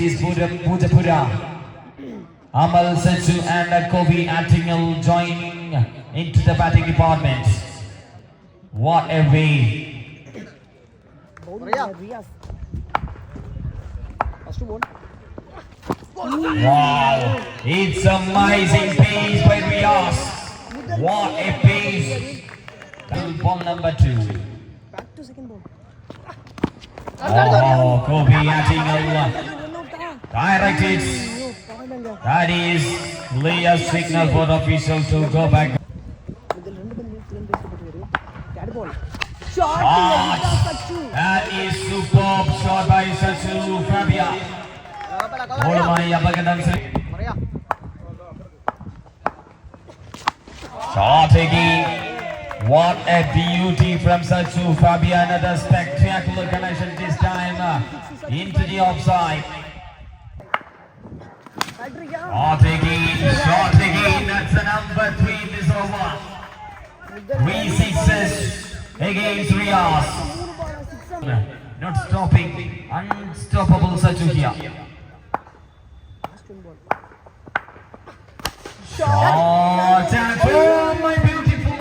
is Pujapura. Amal Sachu and Kobe Attingal joining into the batting department. What a way! Wow! It's amazing pace by Riaz. What a pace! Ball number 2. Back to second ball. Oh, Kobe Attingal direct it. That is Leah's signal for the official to go back. Shot. That is superb shot by Sachu Fabia. Shot again. What a beauty from Sachu Fabia. Another spectacular connection this time into the offside. Shot again. That's the number 3 in this over. 3 sixes against Riaz. Not stopping. Unstoppable Sachu here. Shot and oh my beautiful.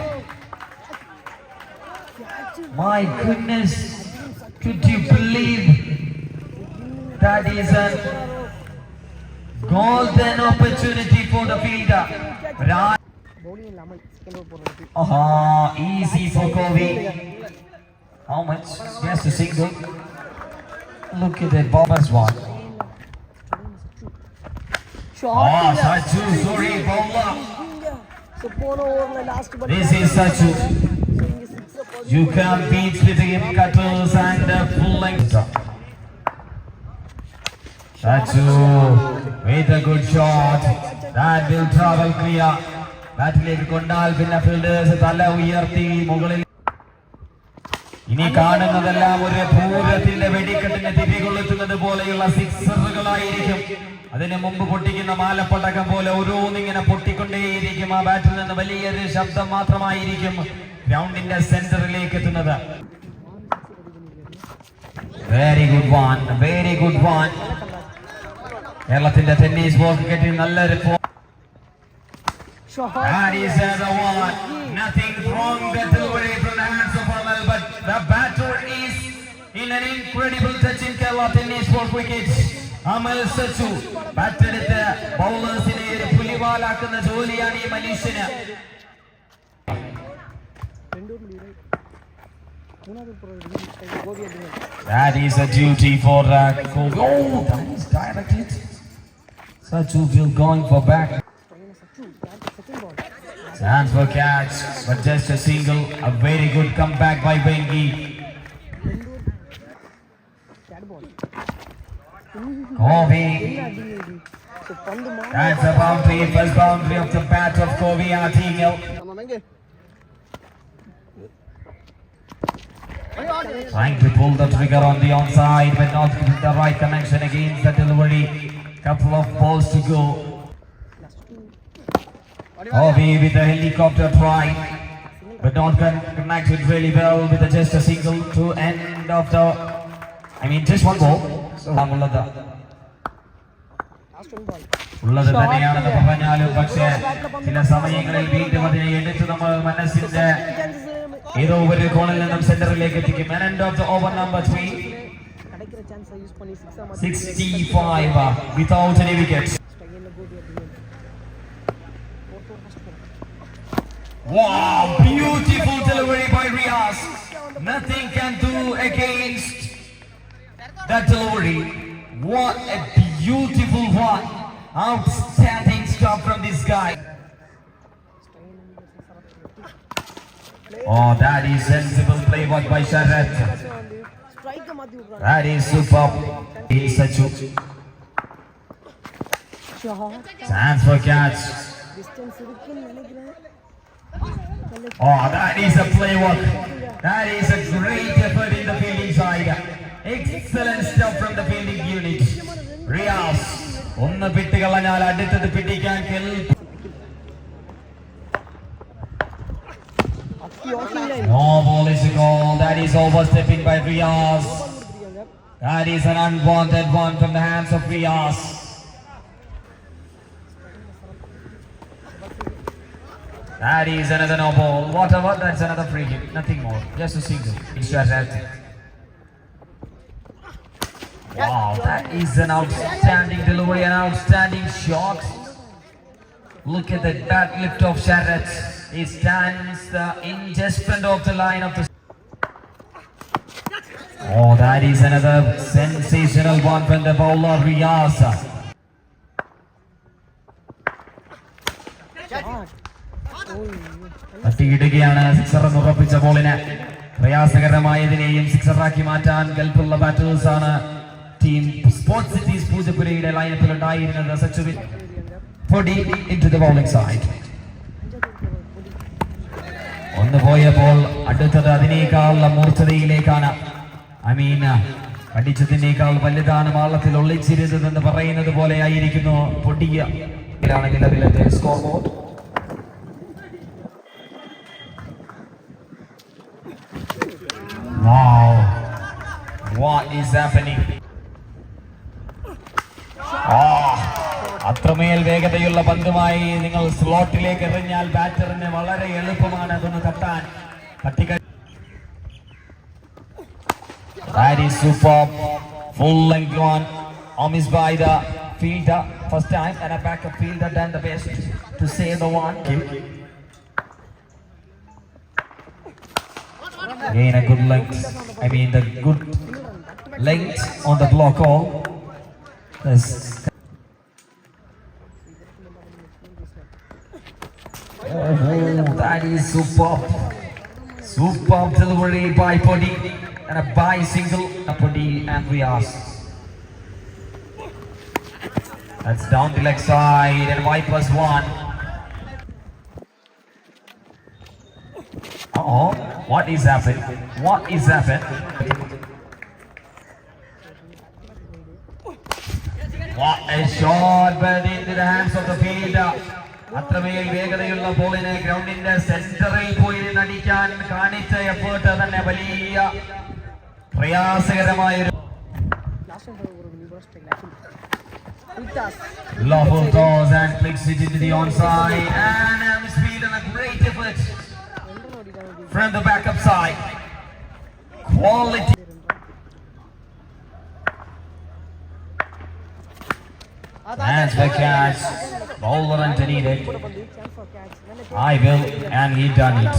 My goodness. Could you believe that is a golden opportunity for the fielder. Easy for Kobe. How much? Just a single. Look at that bomber's one. Sachu, sorry, bowler. This is Sachu. You can beat with him cutters and full length. Sachu with a good shot. That will travel clear. ബാറ്റിലേക്ക് കൊണ്ടാൽ പിന്നെ fielders തല ഉയർത്തി മുകളിൽ. ഇനി കാണുന്നതെല്ലാം ഒരു പൂരത്തിന്റെ വെടിക്കെട്ടിനെ തിരികൊള്ളുന്നത് പോലെയുള്ള സിക്സറുകളായിരിക്കും. അതിന് മുമ്പ് പൊട്ടിക്കുന്ന മാലപ്പടക്കം പോലെ ഓരോന്നിങ്ങനെ പൊട്ടിക്കൊണ്ടേയിരിക്കും. ആ ബാറ്റിൽ നിന്ന് വലിയൊരു ശബ്ദം മാത്രമായിരിക്കും ഗ്രൗണ്ടിന്റെ സെന്ററിലേക്ക് എത്തുന്നത്. Very good one, very good one. കേരളത്തിന്റെ ടെന്നീസ് ബോൾ ക്രിക്കറ്റിൽ നല്ലൊരു that is the one. Nothing wrong the delivery from the hands of Amal, but the batter is in an incredible touch in Kerala tennis for cricket. Amal Sachu batted at the bowlers in a പുലിവാലാക്കുന്ന ജോലിയാണ് ഈ മനുഷ്യന്. That is a duty for Kobe. Oh, that is directed. Sachu will going for back. Chance for catch, but just a single. A very good comeback by Bengi. Kobe. That's a boundary, first boundary of the bat of Kobe Attingal. Trying to pull the trigger on the onside, but not with the right connection against the delivery. Couple of balls to go. Kobe with a helicopter try, but not connected really well with just a single to end of the. Just one ball. ഉള്ളത് തന്നെയാണെന്ന് പറഞ്ഞാലും പക്ഷേ ചില സമയങ്ങളിൽ വീണ്ടും അതിനെ എടുത്ത് നമ്മൾ മനസ്സിന്റെ ഏതോ ഒരു കോണിൽ നിന്നും സെന്ററിലേക്ക് എത്തിക്കും. End of the over number 3. 65 without any wickets. Wow, beautiful delivery by Riaz. Nothing can do against that delivery. What a beautiful one. Outstanding stuff from this guy. Oh, that is sensible play work by Sharat. That is superb. He's Sachu. Chance for catch. Oh, that is a play work. That is a great effort in the fielding side. Excellent stuff from the fielding unit. Riaz. ഒന്ന് പിട്ടുകളഞ്ഞാൽ അടുത്തത് പിടിക്കാൻ No ball is a goal. That is overstepping by Riaz. That is an unwanted one from the hands of Riyas. That is another no ball. Whatever, that's another free hit. Nothing more. Just a single. It's just that. Wow, that is an outstanding delivery, an outstanding shot. Look at that bat lift of Sharat. He stands in just front of the line of the. Oh, that is another sensational one from the bowler Riyas. തട്ടിയിടുകയാണ് sixer എന്ന് ഉറപ്പിച്ച ബോളിന്. പ്രയാസകരമായതിനെയും സിക്സറാക്കി മാറ്റാൻ കൽപ്പുള്ള batters ആണ് team sports cities പൂജപ്പുരയുടെ ലൈനപ്പിൽ ഉണ്ടായിരുന്നത്. സച്ചുവിൻ പൊടി into the bowling side. ഒന്ന് പോയപ്പോൾ അടുത്തത് അതിനേക്കാൾ മൂർച്ചതയിലേക്കാണ്. കടിച്ചതിനേക്കാൾ വലുതാണ് മാളത്തിൽ ഒളിച്ചിരുന്നതെന്ന് പറയുന്നത് പോലെ ആയിരിക്കുന്നു പൊടിയ നിലവിലത്തെ score board. Wow, what is happening? അത്രമേൽ വേഗതയുള്ള പന്തുമായി നിങ്ങൾ സ്ലോട്ടിലേക്ക് എറിഞ്ഞാൽ ബാറ്ററിന് വളരെ എളുപ്പമാണ് അതൊന്ന് തട്ടാൻ. That is superb. Full length one. Missed by the fielder first time, and a backup fielder done the best to save the one. Again a good length. The good length on the block all. That is superb. Superb delivery by Podi and a by single Podi and Riyas. That's down the leg side and Y+1. What is happening? What is happening? What a shot, but into the hands of the fielder. അത്രമേൽ വേഗതയുള്ള ബോളിനെ ഗ്രൗണ്ടിന്റെ സെന്ററിൽ പോയി നടിക്കാൻ കാണിച്ച effort തന്നെ വലിയ പ്രയാസകരമായ Lawful toss and flicks it into the onside, and speed and a great effort from the backup side. Quality. That's the catch. Bowler Anthony did. I will, and he done it.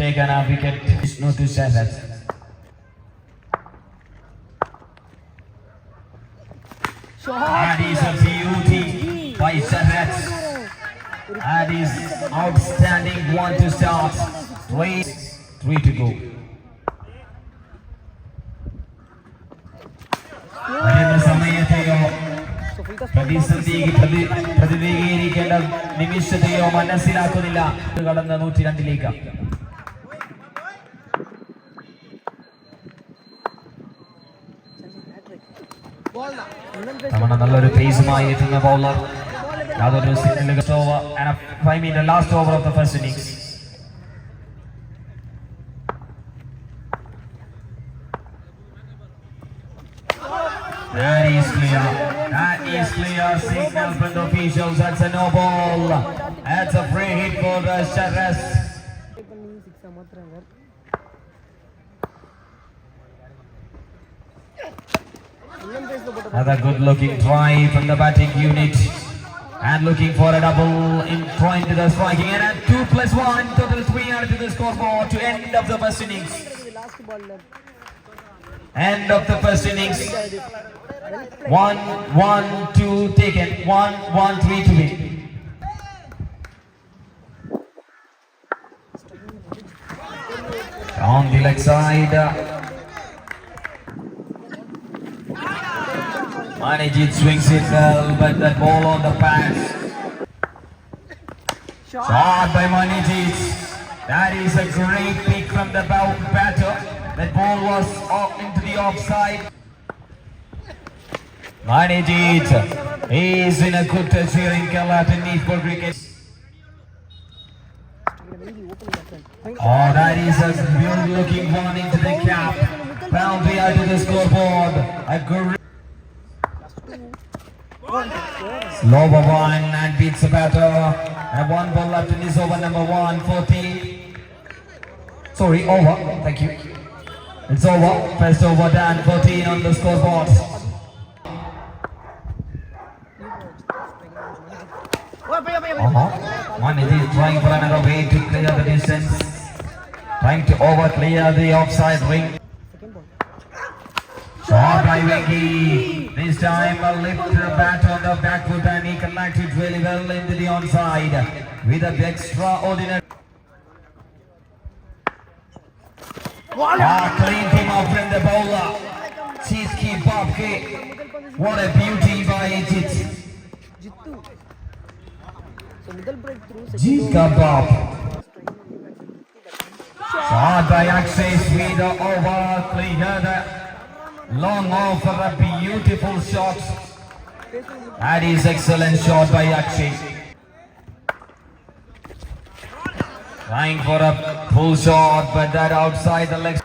Taken a wicket. Vishnu to Sharat. That is a beauty by Sharat. That is outstanding one to start. 3 to go. സമയത്തെയോ പ്രതിനിധീകരിക്കേണ്ട നിമിഷത്തെയോ മനസ്സിലാക്കുന്നില്ല. കടന്ന 102ലേക്ക് തവണ നല്ലൊരു പേസുമായി എത്തുന്ന bowler. യാതൊരു signal last over of the first innings. That is clear. That is clear. Signal from the officials. That's a no ball. That's a free hit for the Sharat. Another good-looking try from the batting unit, and looking for a double in point to the striking. And at 2+1, total 3 added to the scoreboard to end of the first innings. End of the first innings. 1-1-2 taken. 1-1-3 to win. On the leg side, Manijit swings it well, but that ball on the pads. Shot by Manijit. That is a great pick from the batter. That ball was off into the offside. Manijit is in a good touch here in Kalaatan Netball Cricket. That is a good looking one into the cap. Boundary out to the scoreboard. A great slow one and beats the batter. And one ball left in this over number 140. Sorry, over. Thank you. It's over. First over done. 14 on the scoreboard. Maniji is trying for another way to clear the distance. Trying to over clear the offside ring. Shot by Venki. This time a lift bat on the back foot and he connected really well into the onside with an extraordinary. Clean him up from the bowler. Cheeky Babke. What a beauty by Jit. Jittu. So middle breakthrough. Jika Bob. Shot by Akshay with the over cleared. Long off for a beautiful shot. That is excellent shot by Akshay. Trying for a full shot, but that outside the leg.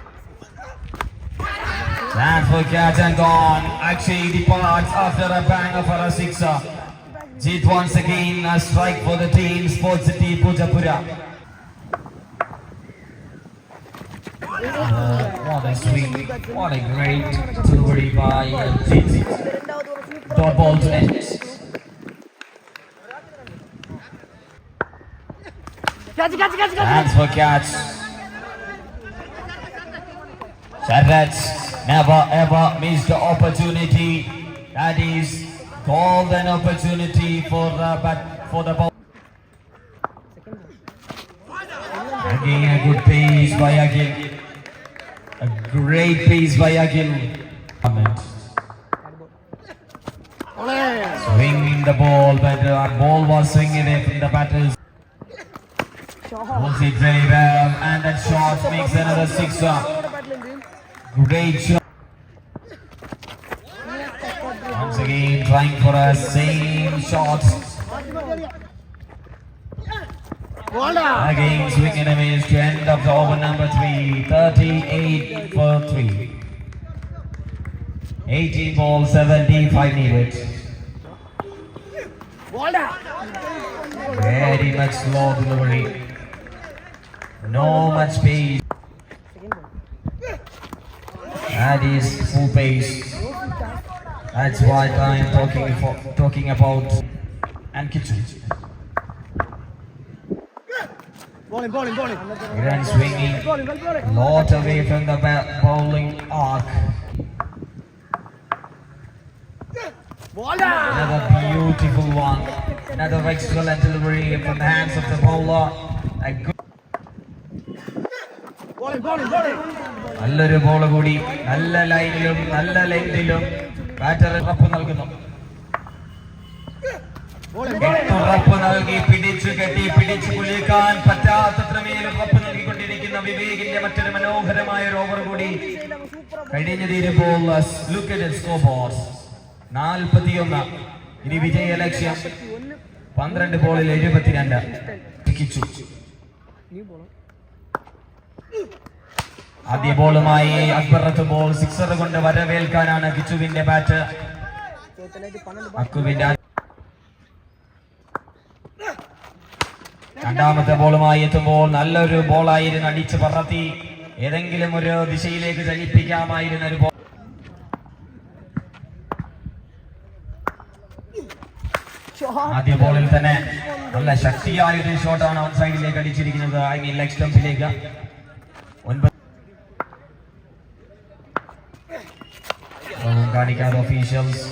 And for catch and gone. Akshay departs after a banger for a sixer. Jit once again a strike for the team. Sports City Pujapura. What a swing. What a great delivery by Jit. Dot ball to end. Hands for catch. Sharad never ever missed the opportunity. That is golden opportunity for the ball. Again a good pace by Akhil. A great pace by Akhil. Swinging the ball, but the ball was swinging away from the batters. Holds it very well, and that shot makes another sixer. Great shot. Once again, trying for a same shot. Again, swinging away to end of the over number 3. 38 for 3. 18 balls, 75 needed. Very much slow delivery. No much pace. That is full pace. That's what I'm talking about. And kitchen. Bowling. Grand swinging. Lot away from the bowling arc. Another beautiful one. Another excellent delivery from the hands of the bowler. A good നല്ലൊരു ball കൂടി നല്ല ലൈനിലും നല്ല ലെങ്തിലും batter ഉറപ്പ് നൽകുന്നു. ഉറപ്പ് നൽകി പിടിച്ചു കെട്ടി പിടിച്ചു കുലിക്കാൻ പറ്റാത്തത്ര മേലും ഉറപ്പ് നൽകിക്കൊണ്ടിരിക്കുന്ന വിവേകിന്റെ മറ്റൊരു മനോഹരമായ ഒരു ഓവർ കൂടി കഴിഞ്ഞു തീരുമ്പോൾ 41. ഇനി വിജയ ലക്ഷ്യം 12 ബോളിൽ 72. ആദ്യ ബോളുമായി അക്ബറത്ത് ബോൾ സിക്സർ കൊണ്ട് വരവേൽക്കാനാണ് കിച്ചുവിന്റെ ബാറ്റ്. അക്കുവിന്റെ രണ്ടാമത്തെ ബോളുമായി എത്തുമ്പോൾ നല്ലൊരു ബോളായിരുന്നു. അടിച്ച് പറത്തി ഏതെങ്കിലും ഒരു ദിശയിലേക്ക് ചലിപ്പിക്കാമായിരുന്ന ഒരു ബോൾ. ആദ്യ ബോളിൽ തന്നെ നല്ല ശക്തിയായ ഒരു ഷോട്ടാണ് ഔട്ട് സൈഡിലേക്ക് അടിച്ചിരിക്കുന്നത്. I mean leg സ്റ്റംപിലേക്ക്. 9 കാണിക്കാതെ ഒഫീഷ്യൽസ്.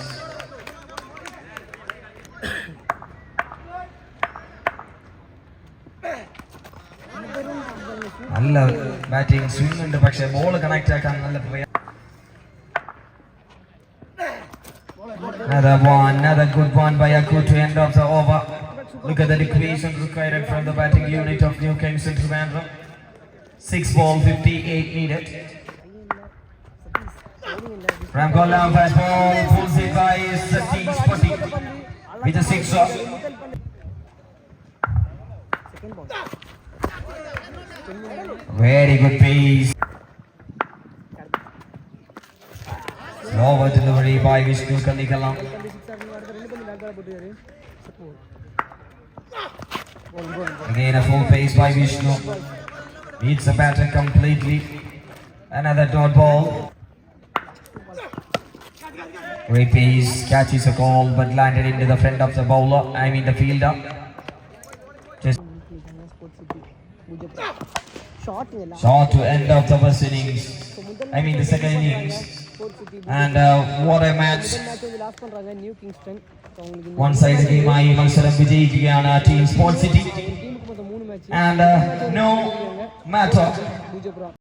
നല്ല ബാറ്റിംഗ് സ്വിംഗ് ഉണ്ട്, പക്ഷെ ബോൾ കണക്ട് ആക്കാൻ നല്ല another good one by Akku to end of the over. Look at the equation required from the batting unit of New Kingston Trivandrum. 6 balls, 58 needed. From Gollam fast ball, pulls it by Satish Patti with a sixer. Very good pace. forward delivery by Vishnu Kandikalam. Again a full pace by Vishnu. Beats the batter completely. Another dot ball. Great pace, catches a ball but landed into the front of the bowler, the fielder. Just short to end of the first innings. The second innings. And what a match. One side game ആയി മത്സരം വിജയിക്കുകയാണ് team sports city. And no matter